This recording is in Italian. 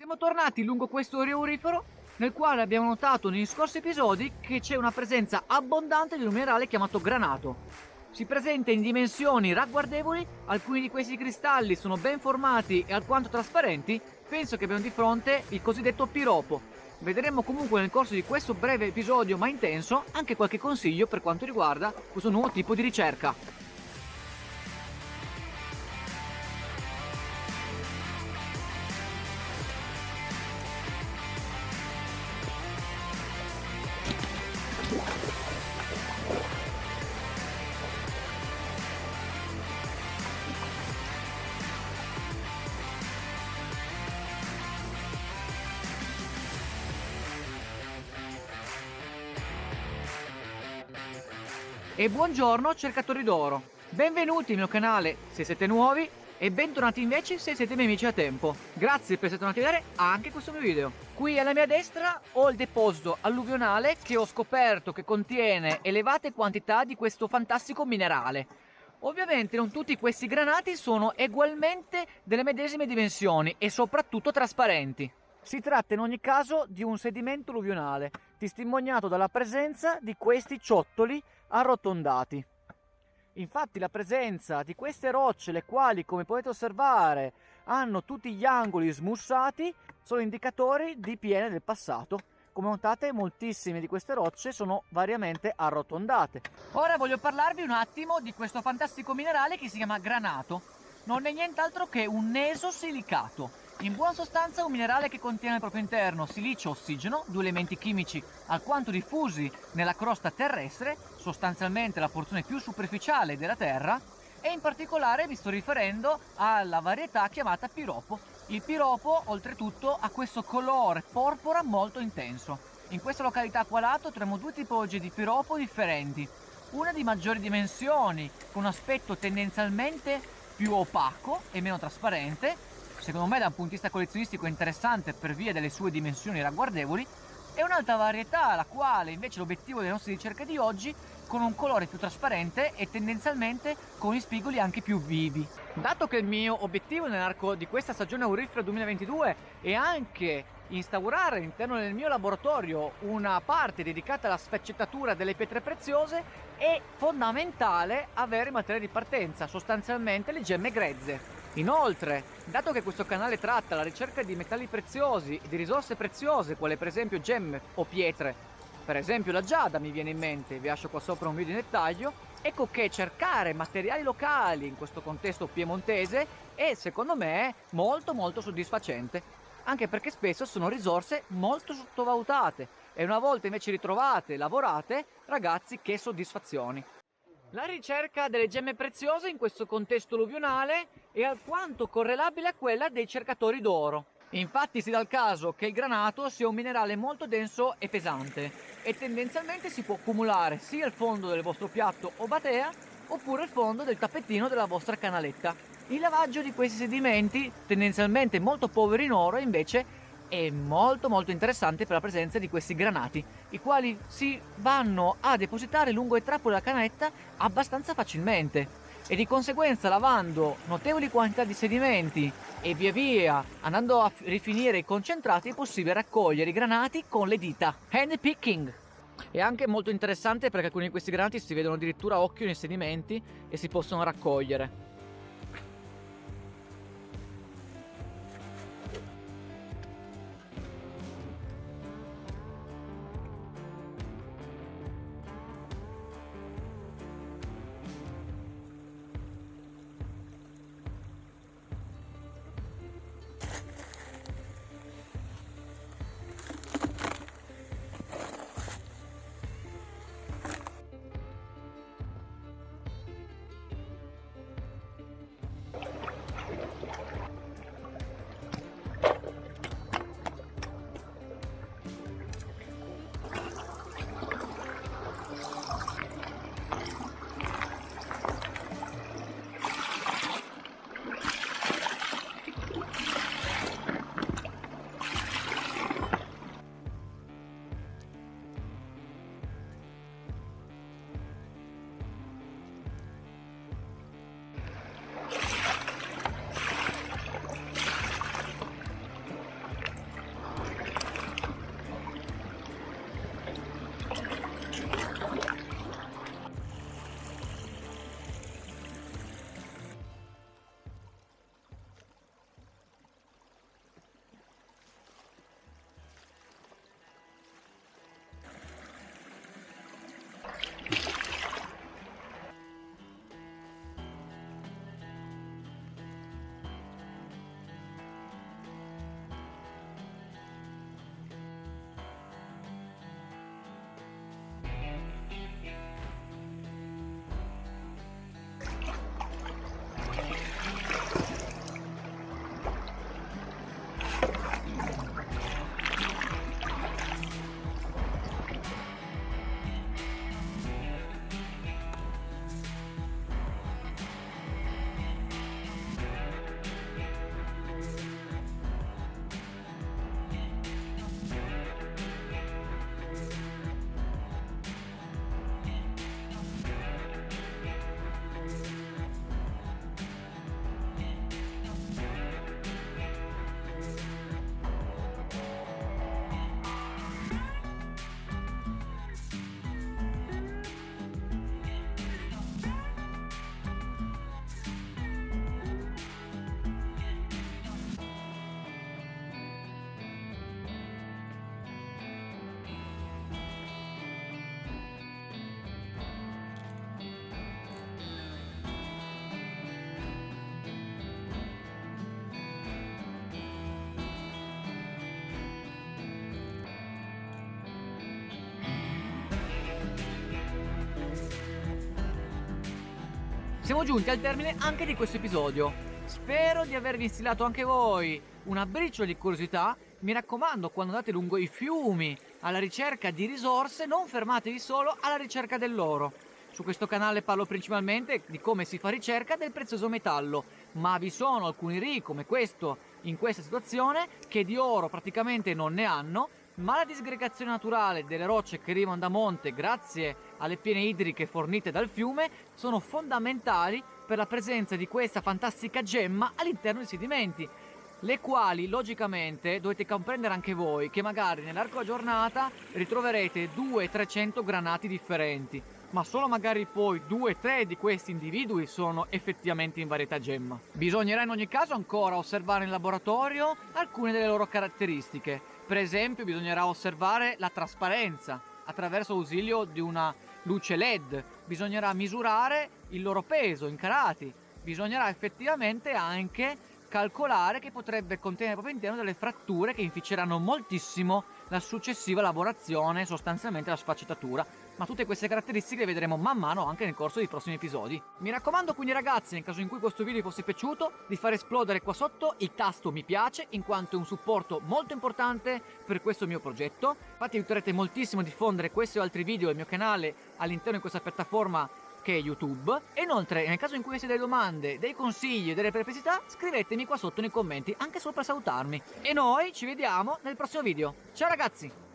Siamo tornati lungo questo aurifero nel quale abbiamo notato negli scorsi episodi che c'è una presenza abbondante di un minerale chiamato granato. Si presenta in dimensioni ragguardevoli, alcuni di questi cristalli sono ben formati e alquanto trasparenti. Penso che abbiamo di fronte il cosiddetto piropo. Vedremo comunque nel corso di questo breve episodio ma intenso anche qualche consiglio per quanto riguarda questo nuovo tipo di ricerca. E buongiorno cercatori d'oro, benvenuti nel mio canale se siete nuovi e bentornati invece se siete miei amici a tempo. Grazie per essere tornati a vedere anche questo mio video. Qui alla mia destra ho il deposito alluvionale che ho scoperto che contiene elevate quantità di questo fantastico minerale. Ovviamente non tutti questi granati sono ugualmente delle medesime dimensioni e soprattutto trasparenti. Si tratta in ogni caso di un sedimento alluvionale, testimoniato dalla presenza di questi ciottoli arrotondati. Infatti la presenza di queste rocce, le quali come potete osservare hanno tutti gli angoli smussati, sono indicatori di piene del passato. Come notate moltissime di queste rocce sono variamente arrotondate. Ora voglio parlarvi un attimo di questo fantastico minerale che si chiama granato. Non è nient'altro che un nesosilicato. In buona sostanza un minerale che contiene al proprio interno silicio e ossigeno, due elementi chimici alquanto diffusi nella crosta terrestre, sostanzialmente la porzione più superficiale della Terra, e in particolare vi sto riferendo alla varietà chiamata piropo. Il piropo oltretutto ha questo colore porpora molto intenso. In questa località qua lato troviamo due tipologie di piropo differenti, una di maggiori dimensioni con un aspetto tendenzialmente più opaco e meno trasparente, secondo me da un punto di vista collezionistico interessante per via delle sue dimensioni ragguardevoli, e un'altra varietà la quale invece l'obiettivo delle nostre ricerche di oggi con un colore più trasparente e tendenzialmente con gli spigoli anche più vivi. Dato che il mio obiettivo nell'arco di questa stagione aurifera 2022 è anche instaurare all'interno del mio laboratorio una parte dedicata alla sfaccettatura delle pietre preziose, è fondamentale avere materiale di partenza, sostanzialmente le gemme grezze. Inoltre, dato che questo canale tratta la ricerca di metalli preziosi e di risorse preziose, quale per esempio gemme o pietre, per esempio la giada mi viene in mente, vi lascio qua sopra un video in dettaglio, ecco che cercare materiali locali in questo contesto piemontese è secondo me molto soddisfacente, anche perché spesso sono risorse molto sottovalutate e una volta invece ritrovate e lavorate, ragazzi, che soddisfazioni. La ricerca delle gemme preziose in questo contesto alluvionale è alquanto correlabile a quella dei cercatori d'oro. Infatti si dà il caso che il granato sia un minerale molto denso e pesante e tendenzialmente si può accumulare sia il fondo del vostro piatto o batea oppure il fondo del tappetino della vostra canaletta. Il lavaggio di questi sedimenti, tendenzialmente molto poveri in oro, invece è molto interessante per la presenza di questi granati, i quali si vanno a depositare lungo le trappole della canetta abbastanza facilmente e di conseguenza lavando notevoli quantità di sedimenti e via via andando a rifinire i concentrati è possibile raccogliere i granati con le dita. Hand picking! È anche molto interessante perché alcuni di questi granati si vedono addirittura a occhio nei sedimenti e si possono raccogliere. siamo giunti al termine anche di questo episodio. Spero di avervi instillato anche voi una briciola di curiosità. Mi raccomando, quando andate lungo i fiumi alla ricerca di risorse, non fermatevi solo alla ricerca dell'oro. Su questo canale parlo principalmente di come si fa ricerca del prezioso metallo, ma vi sono alcuni ricchi come questo, in questa situazione, che di oro praticamente non ne hanno, ma la disgregazione naturale delle rocce che arrivano da monte grazie alle piene idriche fornite dal fiume sono fondamentali per la presenza di questa fantastica gemma all'interno dei sedimenti, le quali logicamente dovete comprendere anche voi che magari nell'arco della giornata ritroverete 200-300 granati differenti, ma solo magari poi 2-3 di questi individui sono effettivamente in varietà gemma. Bisognerà in ogni caso ancora osservare in laboratorio alcune delle loro caratteristiche. Per esempio bisognerà osservare la trasparenza attraverso l'ausilio di una luce LED, bisognerà misurare il loro peso in carati, bisognerà effettivamente anche calcolare che potrebbe contenere proprio all'interno delle fratture che inficeranno moltissimo la successiva lavorazione, sostanzialmente la sfaccettatura. Ma tutte queste caratteristiche le vedremo man mano anche nel corso dei prossimi episodi. Mi raccomando quindi ragazzi, nel caso in cui questo video vi fosse piaciuto, di far esplodere qua sotto il tasto mi piace, in quanto è un supporto molto importante per questo mio progetto. Infatti aiuterete moltissimo a diffondere questi o altri video del mio canale all'interno di questa piattaforma che è YouTube. E inoltre, nel caso in cui aveste delle domande, dei consigli, delle perplessità, scrivetemi qua sotto nei commenti, anche solo per salutarmi. E noi ci vediamo nel prossimo video. Ciao ragazzi!